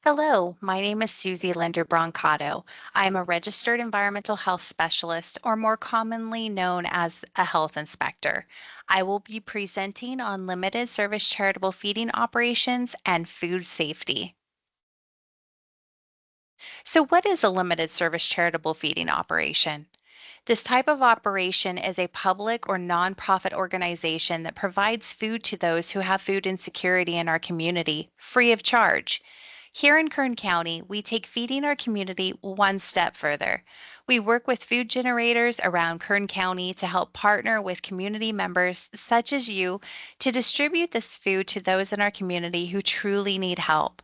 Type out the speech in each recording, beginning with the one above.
Hello, my name is Susie Linder Brancato. I am a registered environmental health specialist, or more commonly known as a health inspector. I will be presenting on limited service charitable feeding operations and food safety. So, what is a limited service charitable feeding operation? This type of operation is a public or nonprofit organization that provides food to those who have food insecurity in our community free of charge. Here in Kern County, we take feeding our community one step further. We work with food generators around Kern County to help partner with community members such as you to distribute this food to those in our community who truly need help.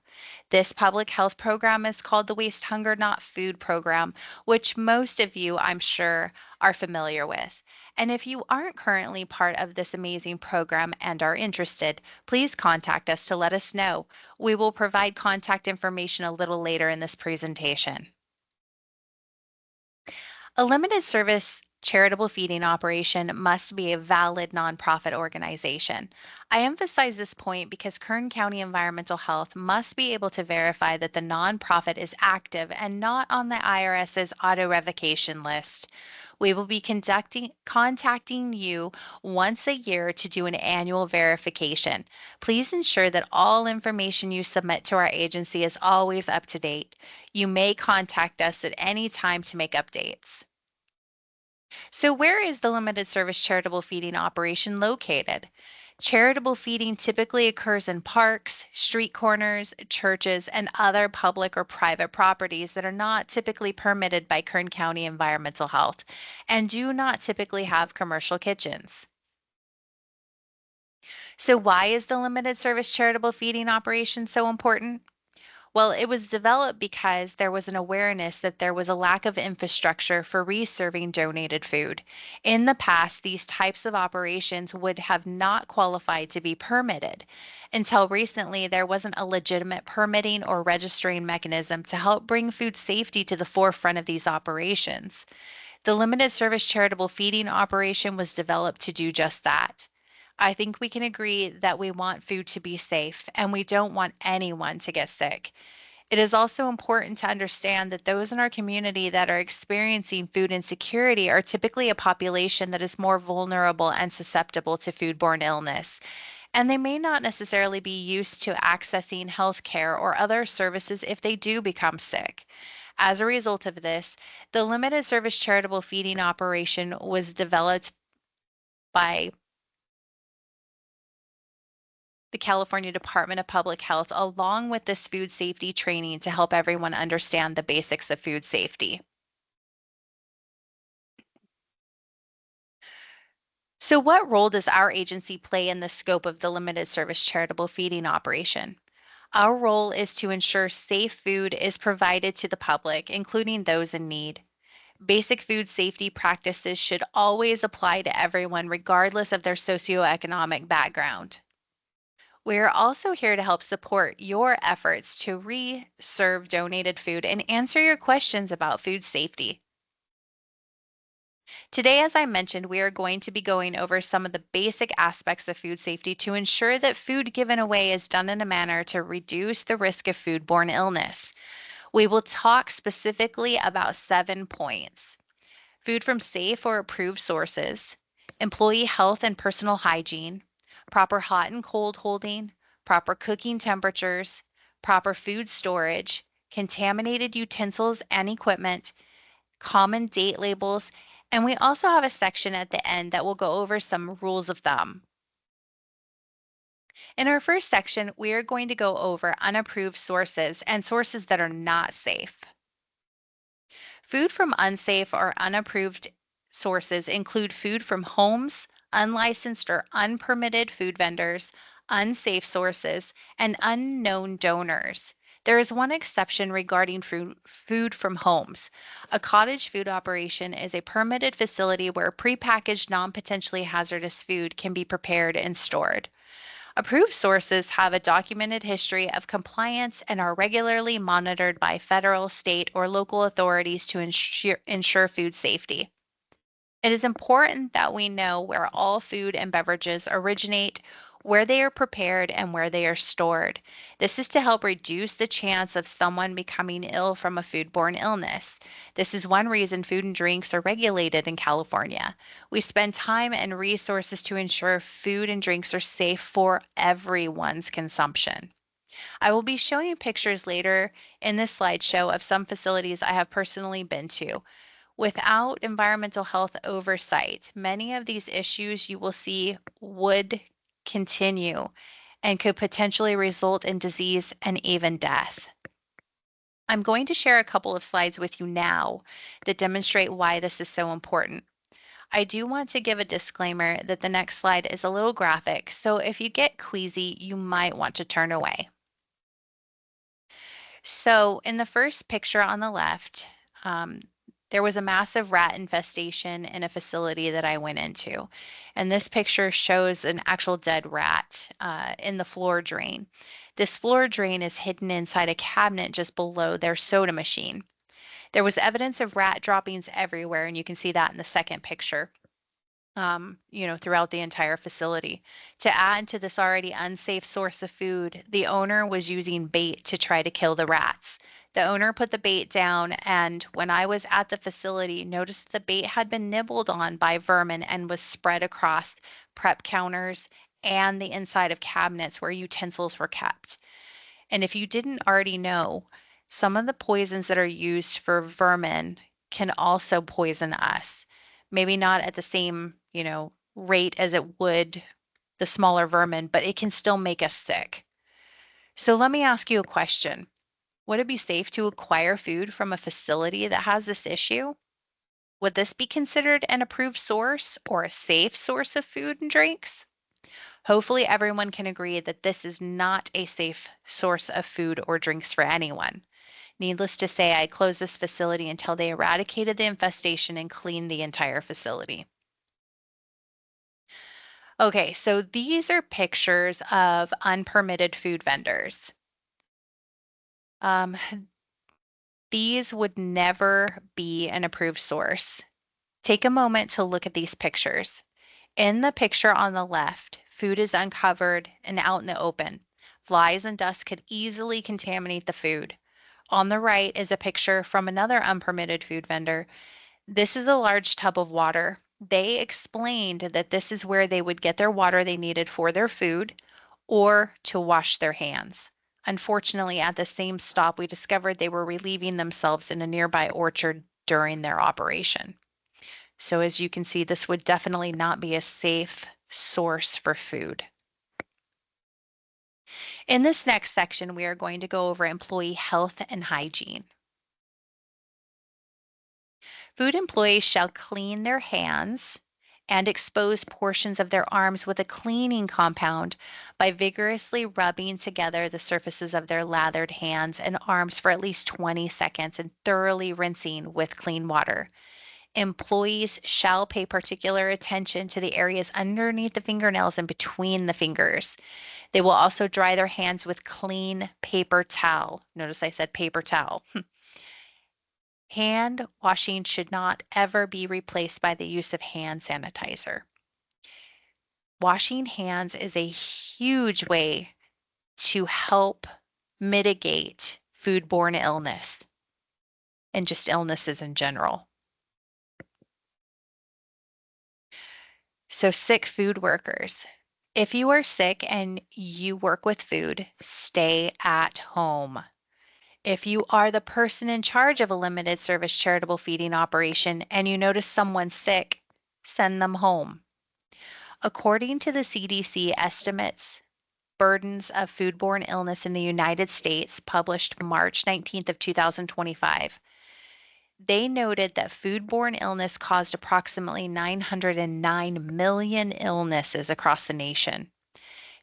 This public health program is called the Waste Hunger Not Food program, which most of you, I'm sure, are familiar with. And if you aren't currently part of this amazing program and are interested, please contact us to let us know. We will provide contact information a little later in this presentation. A limited service charitable feeding operation must be a valid nonprofit organization. I emphasize this point because Kern County Environmental Health must be able to verify that the nonprofit is active and not on the IRS's auto revocation list. We will be contacting you once a year to do an annual verification. Please ensure that all information you submit to our agency is always up to date. You may contact us at any time to make updates. So, where is the limited service charitable feeding operation located? Charitable feeding typically occurs in parks, street corners, churches, and other public or private properties that are not typically permitted by Kern County Environmental Health and do not typically have commercial kitchens. So, why is the limited service charitable feeding operation so important? Well, it was developed because there was an awareness that there was a lack of infrastructure for reserving donated food. In the past, these types of operations would have not qualified to be permitted. Until recently, there wasn't a legitimate permitting or registering mechanism to help bring food safety to the forefront of these operations. The limited service charitable feeding operation was developed to do just that. I think we can agree that we want food to be safe and we don't want anyone to get sick. It is also important to understand that those in our community that are experiencing food insecurity are typically a population that is more vulnerable and susceptible to foodborne illness, and they may not necessarily be used to accessing health care or other services if they do become sick. As a result of this, the limited service charitable feeding operation was developed by the California Department of Public Health along with this food safety training to help everyone understand the basics of food safety. So, what role does our agency play in the scope of the limited service charitable feeding operation? Our role is to ensure safe food is provided to the public, including those in need. Basic food safety practices should always apply to everyone, regardless of their socioeconomic background. We are also here to help support your efforts to reserve donated food and answer your questions about food safety. Today, as I mentioned, we are going to be going over some of the basic aspects of food safety to ensure that food given away is done in a manner to reduce the risk of foodborne illness. We will talk specifically about 7 points: food from safe or approved sources, employee health and personal hygiene, proper hot and cold holding, proper cooking temperatures, proper food storage, contaminated utensils and equipment, common date labels, and we also have a section at the end that will go over some rules of thumb. In our first section, we are going to go over unapproved sources and sources that are not safe. Food from unsafe or unapproved sources include food from homes, unlicensed or unpermitted food vendors, unsafe sources, and unknown donors. There is one exception regarding food from homes. A cottage food operation is a permitted facility where prepackaged, non potentially hazardous food can be prepared and stored. Approved sources have a documented history of compliance and are regularly monitored by federal, state, or local authorities to ensure food safety. It is important that we know where all food and beverages originate, where they are prepared, and where they are stored. This is to help reduce the chance of someone becoming ill from a foodborne illness. This is one reason food and drinks are regulated in California. We spend time and resources to ensure food and drinks are safe for everyone's consumption. I will be showing you pictures later in this slideshow of some facilities I have personally been to. Without environmental health oversight, many of these issues you will see would continue and could potentially result in disease and even death. I'm going to share a couple of slides with you now that demonstrate why this is so important. I do want to give a disclaimer that the next slide is a little graphic, so if you get queasy, you might want to turn away. So in the first picture on the left, um, there was a massive rat infestation in a facility that I went into. And this picture shows an actual dead rat in the floor drain. This floor drain is hidden inside a cabinet just below their soda machine. There was evidence of rat droppings everywhere, and you can see that in the second picture. Throughout the entire facility. To add to this already unsafe source of food, the owner was using bait to try to kill the rats. The owner put the bait down, and when I was at the facility, noticed the bait had been nibbled on by vermin and was spread across prep counters and the inside of cabinets where utensils were kept. And if you didn't already know, some of the poisons that are used for vermin can also poison us. Maybe not at the same, rate as it would the smaller vermin, but it can still make us sick. So let me ask you a question. Would it be safe to acquire food from a facility that has this issue? Would this be considered an approved source or a safe source of food and drinks? Hopefully, everyone can agree that this is not a safe source of food or drinks for anyone. Needless to say, I closed this facility until they eradicated the infestation and cleaned the entire facility. Okay, so these are pictures of unpermitted food vendors. Um, these would never be an approved source. Take a moment to look at these pictures. In the picture on the left, food is uncovered and out in the open. Flies and dust could easily contaminate the food. On the right is a picture from another unpermitted food vendor. This is a large tub of water. They explained that this is where they would get their water they needed for their food or to wash their hands. Unfortunately, at the same stop, we discovered they were relieving themselves in a nearby orchard during their operation. So as you can see, this would definitely not be a safe source for food. In this next section, we are going to go over employee health and hygiene. Food employees shall clean their hands and expose portions of their arms with a cleaning compound by vigorously rubbing together the surfaces of their lathered hands and arms for at least 20 seconds and thoroughly rinsing with clean water. Employees shall pay particular attention to the areas underneath the fingernails and between the fingers. They will also dry their hands with clean paper towel. Notice I said paper towel. Hand washing should not ever be replaced by the use of hand sanitizer. Washing hands is a huge way to help mitigate foodborne illness and just illnesses in general. So, sick food workers. If you are sick and you work with food, stay at home. If you are the person in charge of a limited service charitable feeding operation and you notice someone sick, send them home. According to the CDC estimates, burdens of foodborne illness in the United States, published March 19th of 2025, they noted that foodborne illness caused approximately 909 million illnesses across the nation,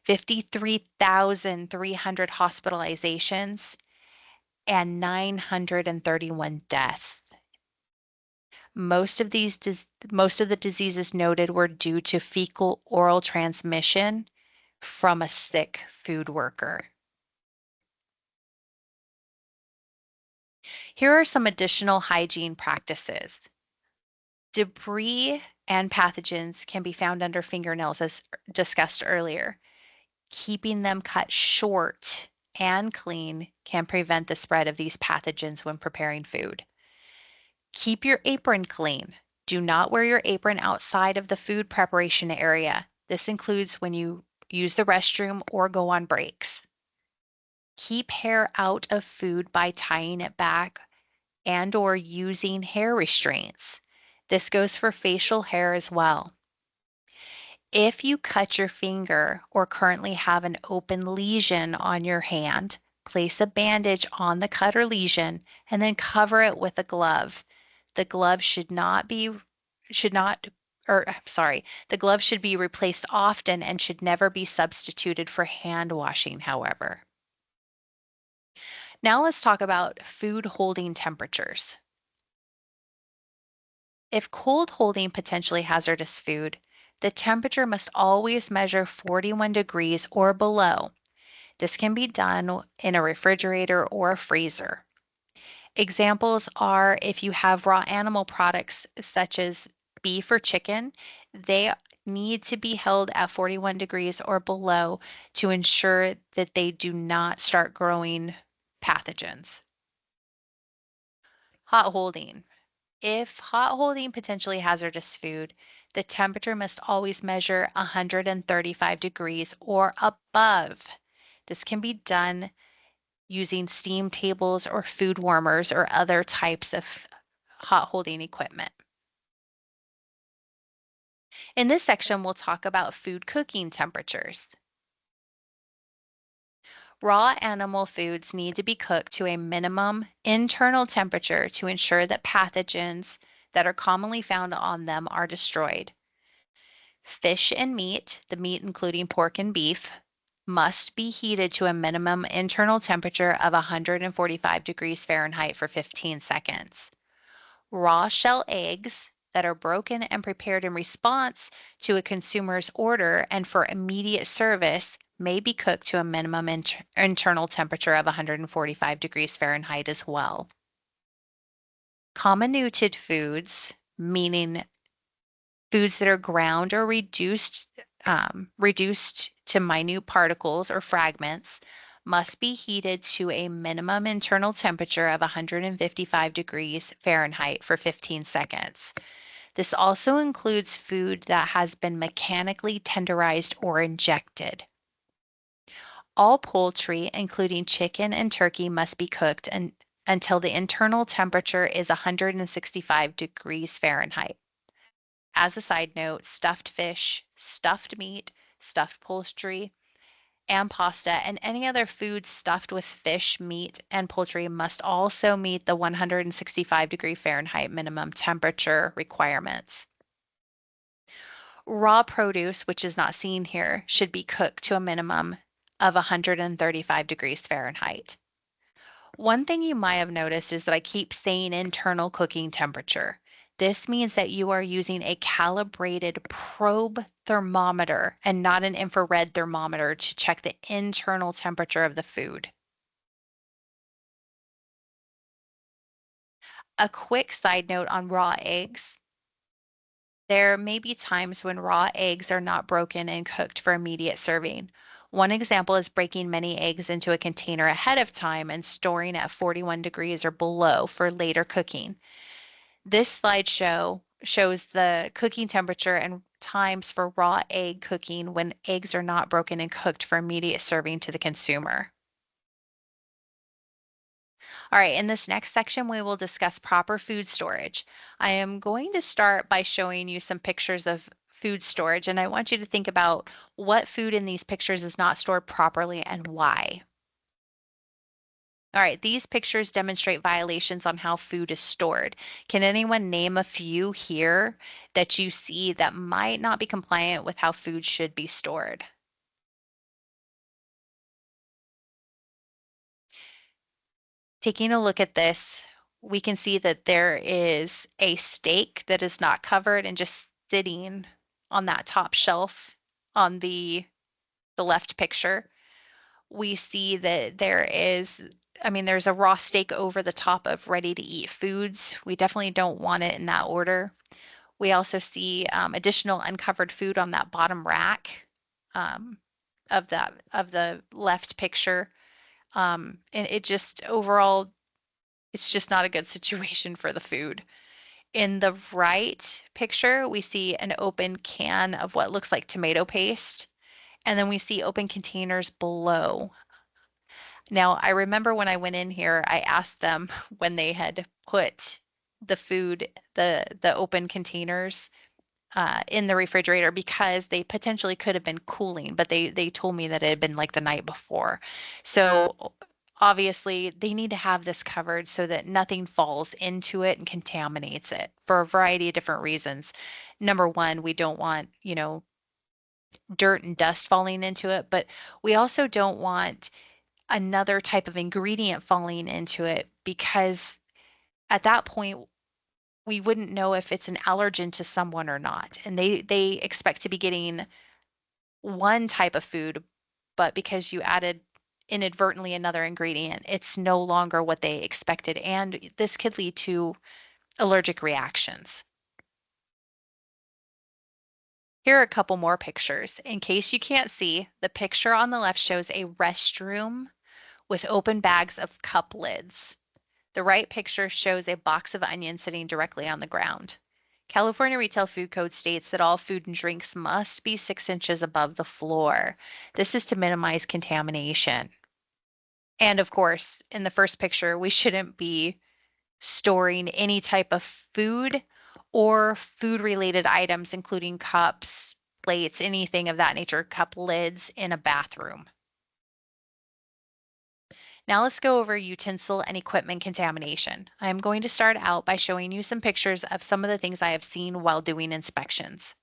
53,300 hospitalizations, and 931 deaths. Most of the diseases noted were due to fecal oral transmission from a sick food worker. Here are some additional hygiene practices. Debris and pathogens can be found under fingernails, as discussed earlier. Keeping them cut short and clean can prevent the spread of these pathogens when preparing food. Keep your apron clean. Do not wear your apron outside of the food preparation area. This includes when you use the restroom or go on breaks. Keep hair out of food by tying it back and or using hair restraints. This goes for facial hair as well. If you cut your finger or currently have an open lesion on your hand, place a bandage on the cut or lesion and then cover it with a glove. The glove should not or sorry, the glove should be replaced often and should never be substituted for hand washing, however. Now let's talk about food holding temperatures. If cold holding potentially hazardous food, the temperature must always measure 41 degrees or below. This can be done in a refrigerator or a freezer. Examples are if you have raw animal products such as beef or chicken, they need to be held at 41 degrees or below to ensure that they do not start growing pathogens. Hot holding. If hot holding potentially hazardous food, the temperature must always measure 135 degrees or above. This can be done using steam tables or food warmers or other types of hot holding equipment. In this section, we'll talk about food cooking temperatures. Raw animal foods need to be cooked to a minimum internal temperature to ensure that pathogens that are commonly found on them are destroyed. Fish and meat, the meat including pork and beef, must be heated to a minimum internal temperature of 145 degrees Fahrenheit for 15 seconds. Raw shell eggs that are broken and prepared in response to a consumer's order and for immediate service may be cooked to a minimum internal temperature of 145 degrees Fahrenheit as well. Comminuted foods, meaning foods that are ground or reduced to minute particles or fragments, must be heated to a minimum internal temperature of 155 degrees Fahrenheit for 15 seconds. This also includes food that has been mechanically tenderized or injected. All poultry, including chicken and turkey, must be cooked until the internal temperature is 165 degrees Fahrenheit. As a side note, stuffed fish, stuffed meat, stuffed poultry, and pasta, and any other food stuffed with fish, meat, and poultry must also meet the 165-degree Fahrenheit minimum temperature requirements. Raw produce, which is not seen here, should be cooked to a minimum of 135 degrees Fahrenheit. One thing you might have noticed is that I keep saying internal cooking temperature. This means that you are using a calibrated probe thermometer and not an infrared thermometer to check the internal temperature of the food. A quick side note on raw eggs. There may be times when raw eggs are not broken and cooked for immediate serving. One example is breaking many eggs into a container ahead of time and storing at 41 degrees or below for later cooking. This slideshow shows the cooking temperature and times for raw egg cooking when eggs are not broken and cooked for immediate serving to the consumer. All right, in this next section, we will discuss proper food storage. I am going to start by showing you some pictures of food storage, and I want you to think about what food in these pictures is not stored properly and why. All right, these pictures demonstrate violations on how food is stored. Can anyone name a few here that you see that might not be compliant with how food should be stored? Taking a look at this, we can see that there is a steak that is not covered and just sitting on that top shelf on the left picture. We see that there's a raw steak over the top of ready to eat foods. We definitely don't want it in that order. We also see additional uncovered food on that bottom rack. Um, of the left picture. And it just overall, it's just not a good situation for the food. In the right picture, we see an open can of what looks like tomato paste, and then we see open containers below. Now, I remember when I went in here, I asked them when they had put the food, the open containers in the refrigerator because they potentially could have been cooling, but they told me that it had been like the night before. So obviously they need to have this covered so that nothing falls into it and contaminates it for a variety of different reasons. Number one, we don't want, dirt and dust falling into it, but we also don't want another type of ingredient falling into it because at that point we wouldn't know if it's an allergen to someone or not. And they expect to be getting one type of food, but because you added inadvertently another ingredient, it's no longer what they expected. And this could lead to allergic reactions. Here are a couple more pictures. In case you can't see, the picture on the left shows a restroom with open bags of cup lids. The right picture shows a box of onions sitting directly on the ground. California Retail Food Code states that all food and drinks must be 6 inches above the floor. This is to minimize contamination. And of course, in the first picture, we shouldn't be storing any type of food or food related items, including cups, plates, anything of that nature, cup lids in a bathroom. Now let's go over utensil and equipment contamination. I'm going to start out by showing you some pictures of some of the things I have seen while doing inspections.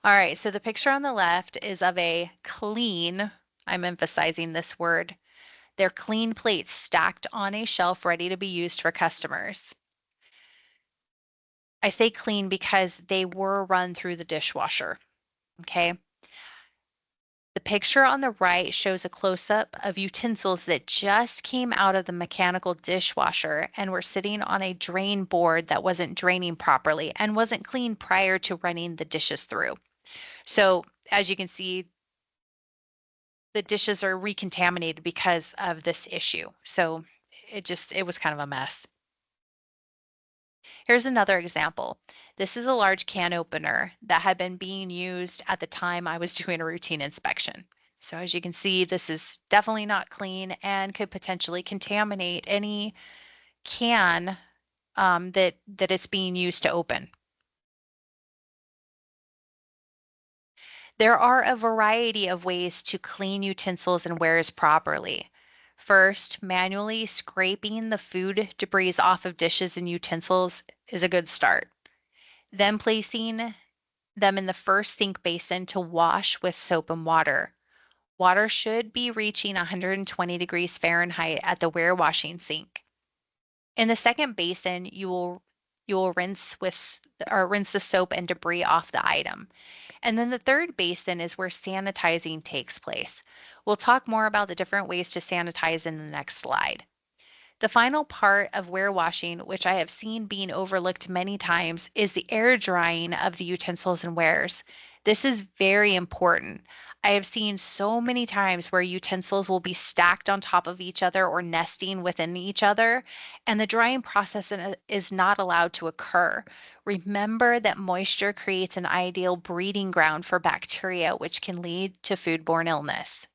All right, so the picture on the left is of a clean, I'm emphasizing this word, they're clean plates stacked on a shelf ready to be used for customers. I say clean because they were run through the dishwasher, okay? The picture on the right shows a close-up of utensils that just came out of the mechanical dishwasher and were sitting on a drain board that wasn't draining properly and wasn't clean prior to running the dishes through. So as you can see, the dishes are recontaminated because of this issue. So it was kind of a mess. Here's another example. This is a large can opener that had been being used at the time I was doing a routine inspection. So as you can see, this is definitely not clean and could potentially contaminate any can that it's being used to open. There are a variety of ways to clean utensils and wares properly. First, manually scraping the food debris off of dishes and utensils is a good start. Then placing them in the first sink basin to wash with soap and water. Water should be reaching 120 degrees Fahrenheit at the ware washing sink. In the second basin, you will rinse the soap and debris off the item. And then the third basin is where sanitizing takes place. We'll talk more about the different ways to sanitize in the next slide. The final part of ware washing, which I have seen being overlooked many times, is the air drying of the utensils and wares. This is very important. I have seen so many times where utensils will be stacked on top of each other or nesting within each other, and the drying process is not allowed to occur. Remember that moisture creates an ideal breeding ground for bacteria, which can lead to foodborne illness.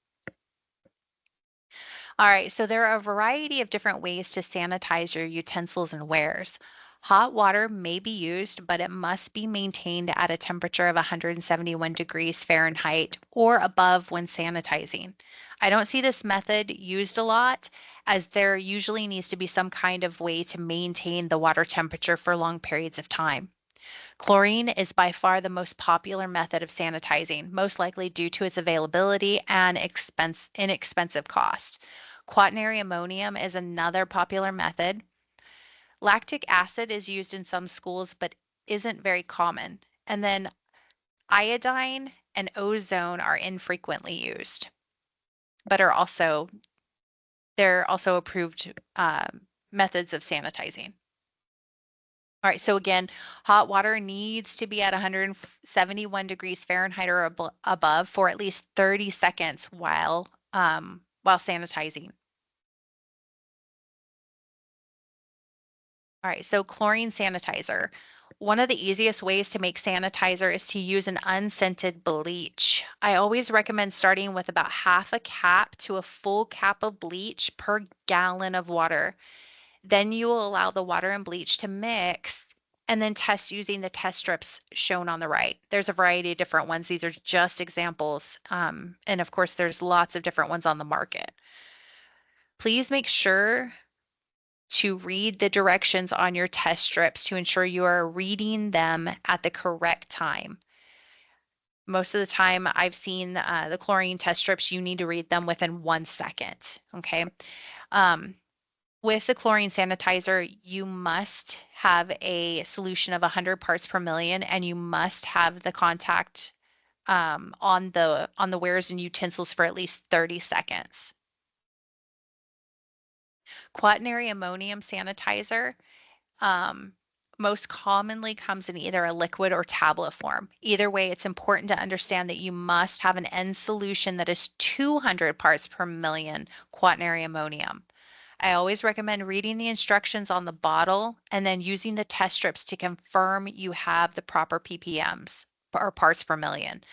All right, so there are a variety of different ways to sanitize your utensils and wares. Hot water may be used, but it must be maintained at a temperature of 171 degrees Fahrenheit or above when sanitizing. I don't see this method used a lot as there usually needs to be some kind of way to maintain the water temperature for long periods of time. Chlorine is by far the most popular method of sanitizing, most likely due to its availability and inexpensive cost. Quaternary ammonium is another popular method. Lactic acid is used in some schools but isn't very common. And then iodine and ozone are infrequently used, but they're also approved methods of sanitizing. All right, so again, hot water needs to be at 171 degrees Fahrenheit or above for at least 30 seconds while sanitizing. All right, so chlorine sanitizer. One of the easiest ways to make sanitizer is to use an unscented bleach. I always recommend starting with about half a cap to a full cap of bleach per gallon of water. Then you will allow the water and bleach to mix and then test using the test strips shown on the right. There's a variety of different ones. These are just examples. And of course, there's lots of different ones on the market. Please make sure to read the directions on your test strips to ensure you are reading them at the correct time. Most of the time, I've seen the chlorine test strips, you need to read them within 1 second. Okay. Um, with the chlorine sanitizer, you must have a solution of 100 parts per million, and you must have the contact on the wares and utensils for at least 30 seconds. Quaternary ammonium sanitizer um, most commonly comes in either a liquid or tablet form. Either way, it's important to understand that you must have an end solution that is 200 parts per million quaternary ammonium. I always recommend reading the instructions on the bottle and then using the test strips to confirm you have the proper ppms or parts per million.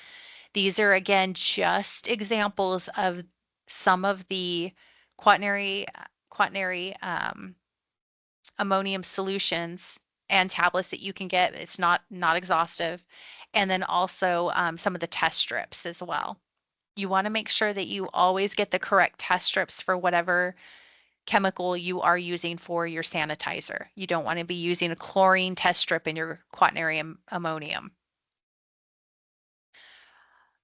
These are again just examples of some of the quaternary ammonium solutions and tablets that you can get. It's not exhaustive. And then also some of the test strips as well. You want to make sure that you always get the correct test strips for whatever chemical you are using for your sanitizer. You don't want to be using a chlorine test strip in your quaternary ammonium.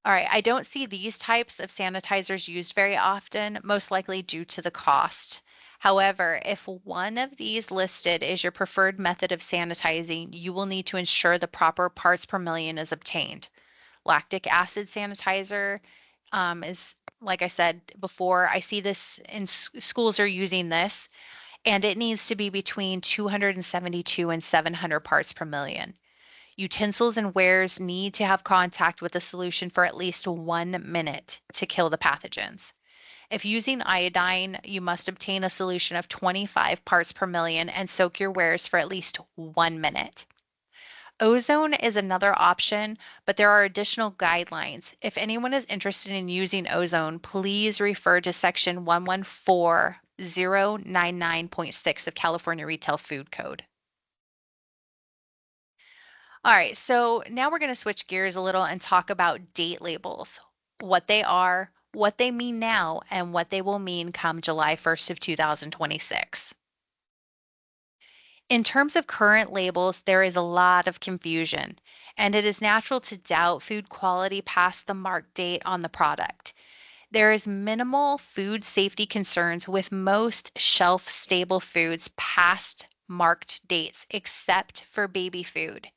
All right, I don't see these types of sanitizers used very often, most likely due to the cost. However, if one of these listed is your preferred method of sanitizing, you will need to ensure the proper parts per million is obtained. Lactic acid sanitizer is, like I said before, I see this in schools are using this, and it needs to be between 272 and 700 parts per million. Utensils and wares need to have contact with the solution for at least 1 minute to kill the pathogens. If using iodine, you must obtain a solution of 25 parts per million and soak your wares for at least 1 minute. Ozone is another option, but there are additional guidelines. If anyone is interested in using ozone, please refer to section 114099.6 of California Retail Food Code. All right, so now we're going to switch gears a little and talk about date labels, what they are, what they mean now, and what they will mean come July 1st of 2026. In terms of current labels, there is a lot of confusion, and it is natural to doubt food quality past the mark date on the product. There is minimal food safety concerns with most shelf-stable foods past marked dates, except for baby food.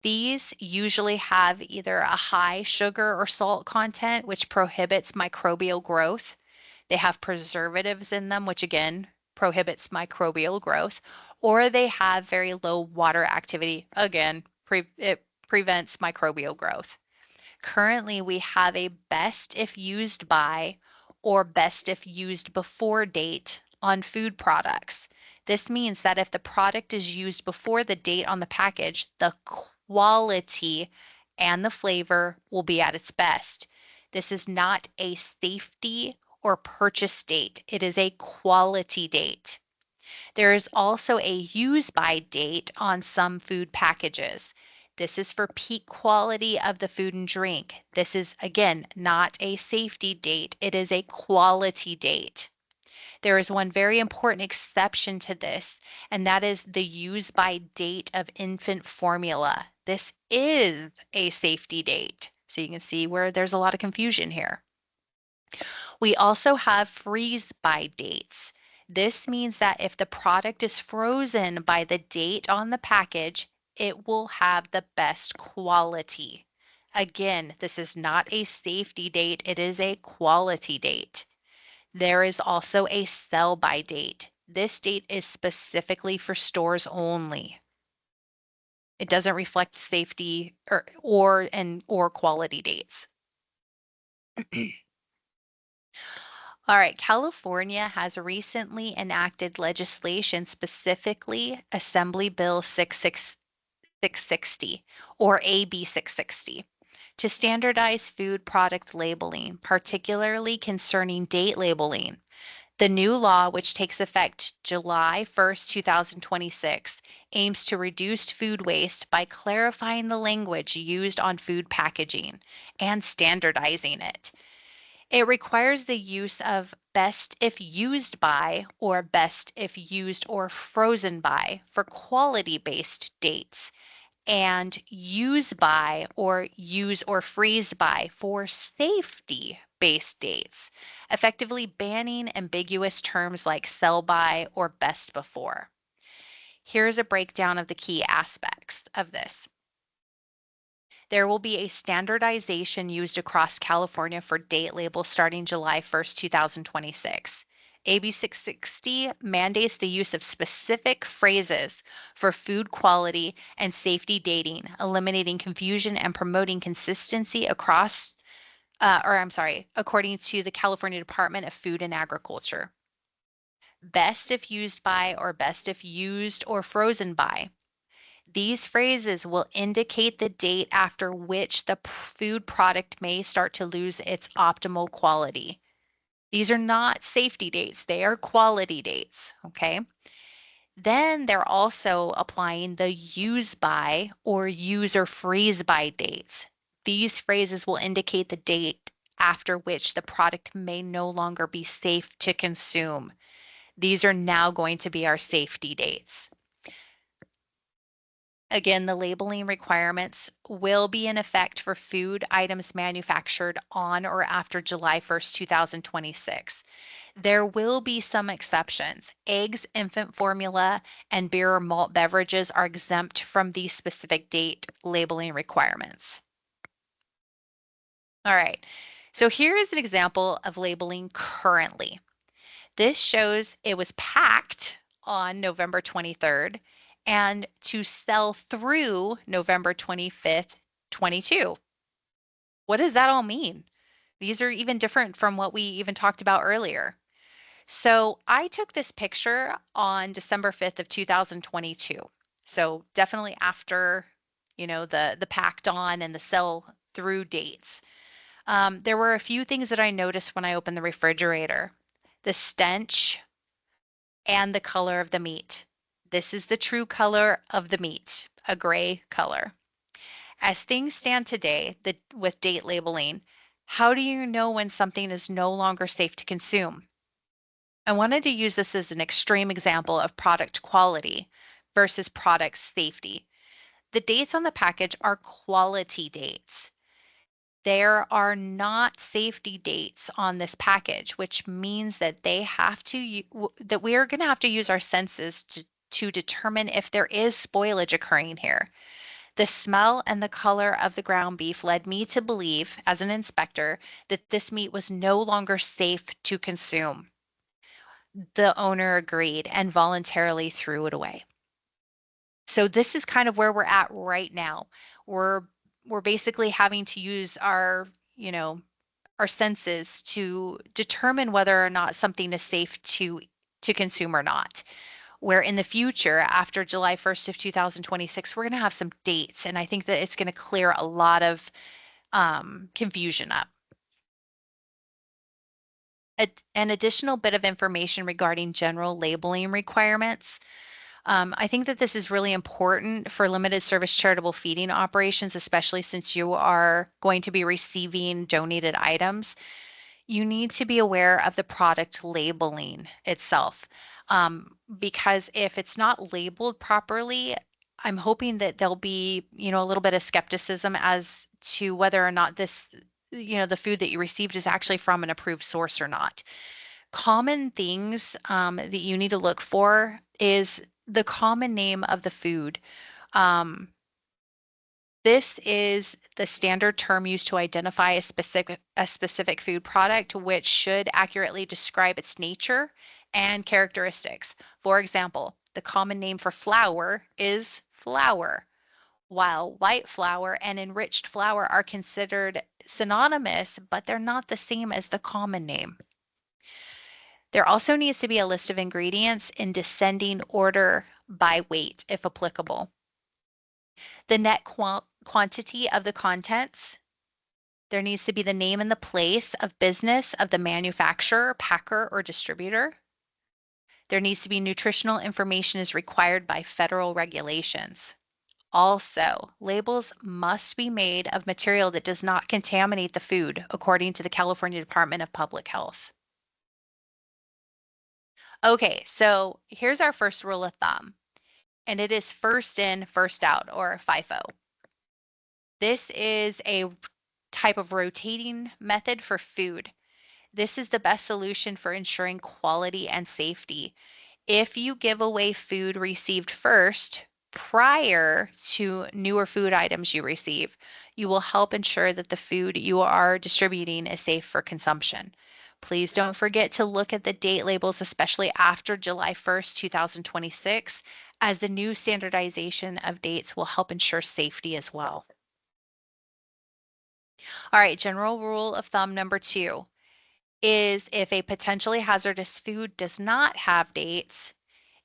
These usually have either a high sugar or salt content, which prohibits microbial growth. They have preservatives in them, which again prohibits microbial growth, or they have very low water activity. Again, it prevents microbial growth. Currently, we have a best if used by or best if used before date on food products. This means that if the product is used before the date on the package, the quality and the flavor will be at its best. This is not a safety or purchase date, it is a quality date. There is also a use by date on some food packages. This is for peak quality of the food and drink. This is, again, not a safety date, it is a quality date. There is one very important exception to this, and that is the use by date of infant formula. This is a safety date. So you can see where there's a lot of confusion here. We also have freeze by dates. This means that if the product is frozen by the date on the package, it will have the best quality. Again, this is not a safety date, it is a quality date. There is also a sell by date. This date is specifically for stores only. It doesn't reflect safety or quality dates. All right, California has recently enacted legislation, specifically Assembly Bill 660 or AB 660, to standardize food product labeling, particularly concerning date labeling. The new law, which takes effect July 1st, 2026, aims to reduce food waste by clarifying the language used on food packaging and standardizing it. It requires the use of best if used by or best if used or frozen by for quality based dates, and use by or use or freeze by for safety based dates, effectively banning ambiguous terms like sell by or best before. Here's a breakdown of the key aspects of this. There will be a standardization used across California for date labels starting July 1st, 2026. AB 660 mandates the use of specific phrases for food quality and safety dating, eliminating confusion and promoting consistency according to the California Department of Food and Agriculture. Best if used by or best if used or frozen by. These phrases will indicate the date after which the food product may start to lose its optimal quality. These are not safety dates, they are quality dates. Okay. Then they're also applying the use by or use or freeze by dates. These phrases will indicate the date after which the product may no longer be safe to consume. These are now going to be our safety dates. Again, the labeling requirements will be in effect for food items manufactured on or after July 1st, 2026. There will be some exceptions. Eggs, infant formula, and beer or malt beverages are exempt from these specific date labeling requirements. All right, so here is an example of labeling currently. This shows it was packed on November 23rd and to sell through November 25th, 22. What does that all mean? These are even different from what we even talked about earlier. So I took this picture on December 5th of 2022. So definitely after, the packed on and the sell through dates. There were a few things that I noticed when I opened the refrigerator. The stench and the color of the meat. This is the true color of the meat, a gray color. As things stand today, with date labeling, how do you know when something is no longer safe to consume? I wanted to use this as an extreme example of product quality versus product safety. The dates on the package are quality dates. There are not safety dates on this package, which means that that we are going to have to use our senses to determine if there is spoilage occurring here. The smell and the color of the ground beef led me to believe, as an inspector, that this meat was no longer safe to consume. The owner agreed and voluntarily threw it away. So this is kind of where we're at right now. We're we're basically having to use you know, our senses to determine whether or not something is safe to consume or not. Where in the future, after July 1st of 2026, we're going to have some dates, and I think that it's going to clear a lot of confusion up. An additional bit of information regarding general labeling requirements. I think that this is really important for limited service charitable feeding operations, especially since you are going to be receiving donated items. You need to be aware of the product labeling itself. Because if it's not labeled properly, I'm hoping that there'll be, a little bit of skepticism as to whether or not the food that you received is actually from an approved source or not. Common things that you need to look for is the common name of the food. Um, This is the standard term used to identify a specific food product, which should accurately describe its nature and characteristics. For example, the common name for flour is flour, while white flour and enriched flour are considered synonymous, but they're not the same as the common name. There also needs to be a list of ingredients in descending order by weight, if applicable. The net quantity of the contents. There needs to be the name and the place of business of the manufacturer, packer, or distributor. There needs to be nutritional information as required by federal regulations. Also, labels must be made of material that does not contaminate the food, according to the California Department of Public Health. Okay, so here's our first rule of thumb, and it is first in, first out, or FIFO. This is a type of rotating method for food. This is the best solution for ensuring quality and safety. If you give away food received first, prior to newer food items you receive, you will help ensure that the food you are distributing is safe for consumption. Please don't forget to look at the date labels, especially after July 1st, 2026, as the new standardization of dates will help ensure safety as well. All right, general rule of thumb number 2 is if a potentially hazardous food does not have dates,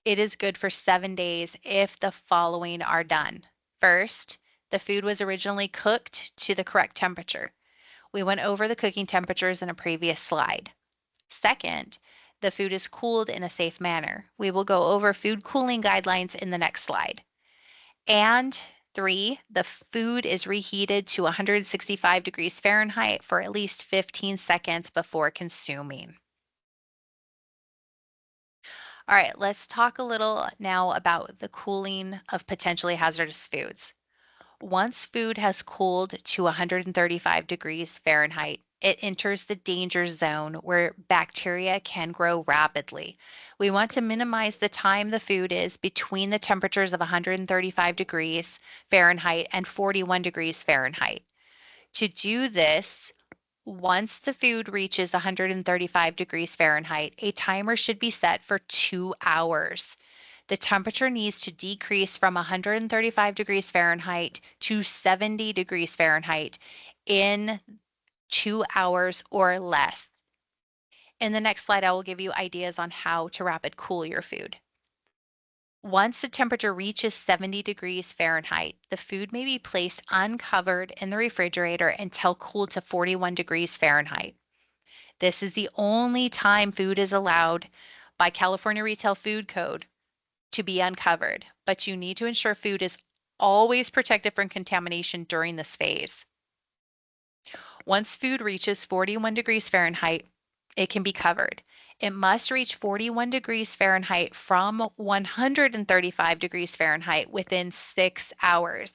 it is good for 7 days if the following are done. First, the food was originally cooked to the correct temperature. We went over the cooking temperatures in a previous slide. Second, the food is cooled in a safe manner. We will go over food cooling guidelines in the next slide. And 3, the food is reheated to 165 degrees Fahrenheit for at least 15 seconds before consuming. All right, let's talk a little now about the cooling of potentially hazardous foods. Once food has cooled to 135 degrees Fahrenheit, it enters the danger zone where bacteria can grow rapidly. We want to minimize the time the food is between the temperatures of 135 degrees Fahrenheit and 41 degrees Fahrenheit. To do this, once the food reaches 135 degrees Fahrenheit, a timer should be set for 2 hours. The temperature needs to decrease from 135 degrees Fahrenheit to 70 degrees Fahrenheit in 2 hours or less. In the next slide, I will give you ideas on how to rapid cool your food. Once the temperature reaches 70 degrees Fahrenheit, the food may be placed uncovered in the refrigerator until cooled to 41 degrees Fahrenheit. This is the only time food is allowed by California Retail Food Code to be uncovered, but you need to ensure food is always protected from contamination during this phase. Once food reaches 41 degrees Fahrenheit, it can be covered. It must reach 41 degrees Fahrenheit from 135 degrees Fahrenheit within 6 hours,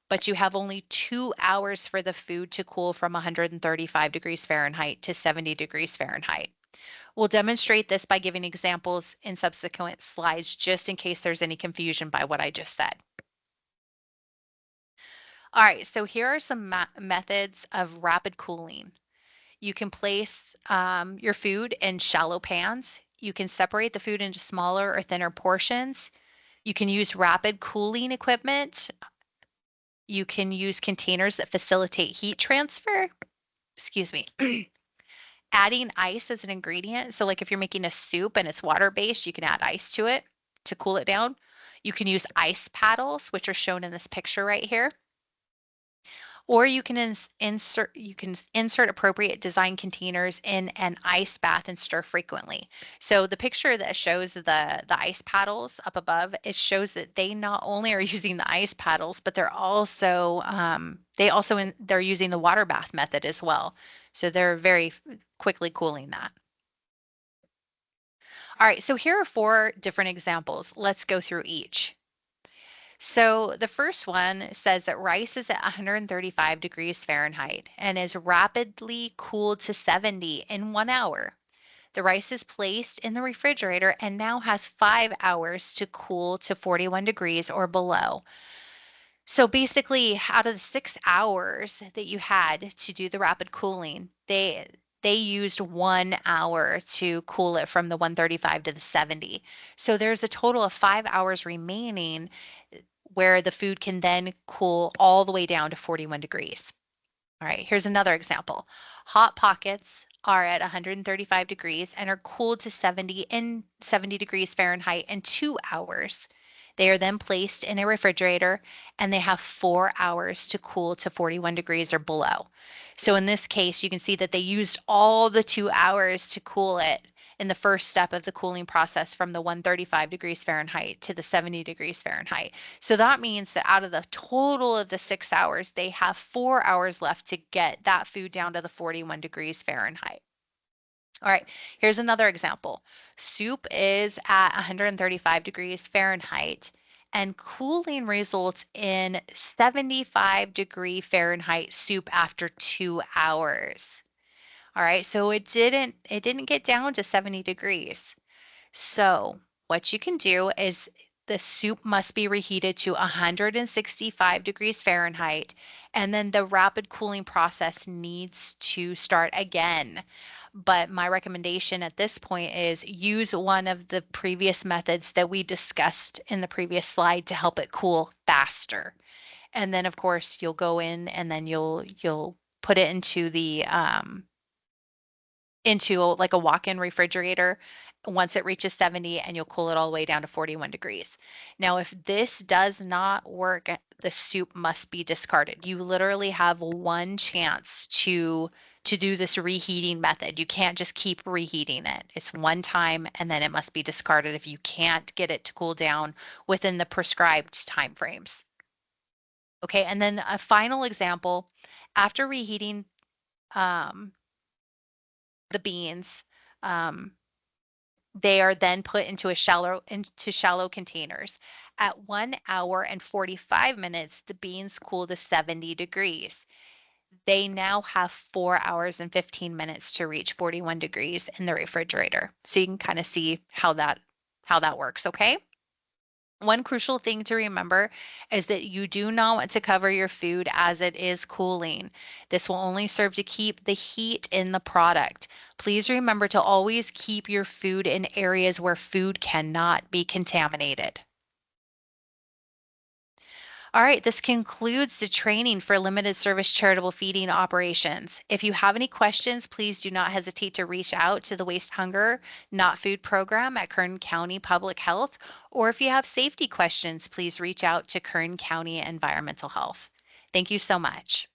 but you have only 2 hours for the food to cool from 135 degrees Fahrenheit to 70 degrees Fahrenheit. We'll demonstrate this by giving examples in subsequent slides, just in case there's any confusion by what I just said. All right, so here are some methods of rapid cooling. You can place your food in shallow pans. You can separate the food into smaller or thinner portions. You can use rapid cooling equipment. You can use containers that facilitate heat transfer. Excuse me. Adding ice as an ingredient. So like if you're making a soup and it's water-based, you can add ice to it to cool it down. You can use ice paddles, which are shown in this picture right here. Or you can insert appropriate design containers in an ice bath and stir frequently. So the picture that shows the ice paddles up above, it shows that they not only are using the ice paddles, but they're using the water bath method as well. So they're very quickly cooling that. All right, so here are 4 different examples. Let's go through each. So the first one says that rice is at 135 degrees Fahrenheit and is rapidly cooled to 70 in 1 hour. The rice is placed in the refrigerator and now has 5 hours to cool to 41 degrees or below. So basically, out of the 6 hours that you had to do the rapid cooling, they used 1 hour to cool it from the 135 to the 70. So there's a total of 5 hours remaining where the food can then cool all the way down to 41 degrees. All right, here's another example. Hot Pockets are at 135 degrees and are cooled to 70 degrees Fahrenheit in 2 hours. They are then placed in a refrigerator and they have 4 hours to cool to 41 degrees or below. So in this case, you can see that they used all the 2 hours to cool it in the first step of the cooling process from the 135 degrees Fahrenheit to the 70 degrees Fahrenheit. So that means that out of the total of the 6 hours, they have 4 hours left to get that food down to the 41 degrees Fahrenheit. All right, here's another example. Soup is at 135 degrees Fahrenheit, and cooling results in 75-degree Fahrenheit soup after 2 hours. All right, so it didn't get down to 70 degrees. So what you can do is the soup must be reheated to 165 degrees Fahrenheit, and then the rapid cooling process needs to start again. But my recommendation at this point is use one of the previous methods that we discussed in the previous slide to help it cool faster. And then of course you'll go in and then you'll put it into like a walk-in refrigerator once it reaches 70 and you'll cool it all the way down to 41 degrees. Now, if this does not work, the soup must be discarded. You literally have one chance to do this reheating method. You can't just keep reheating it. It's one time and then it must be discarded if you can't get it to cool down within the prescribed time frames. Okay, and then a final example, after reheating um, the beans, um, they are then put into shallow containers. At 1 hour and 45 minutes, the beans cool to 70 degrees. They now have 4 hours and 15 minutes to reach 41 degrees in the refrigerator. So you can kind of see how that works, okay? One crucial thing to remember is that you do not want to cover your food as it is cooling. This will only serve to keep the heat in the product. Please remember to always keep your food in areas where food cannot be contaminated. All right, this concludes the training for limited service charitable feeding operations. If you have any questions, please do not hesitate to reach out to the Waste Hunger Not Food program at Kern County Public Health, or if you have safety questions, please reach out to Kern County Environmental Health. Thank you so much.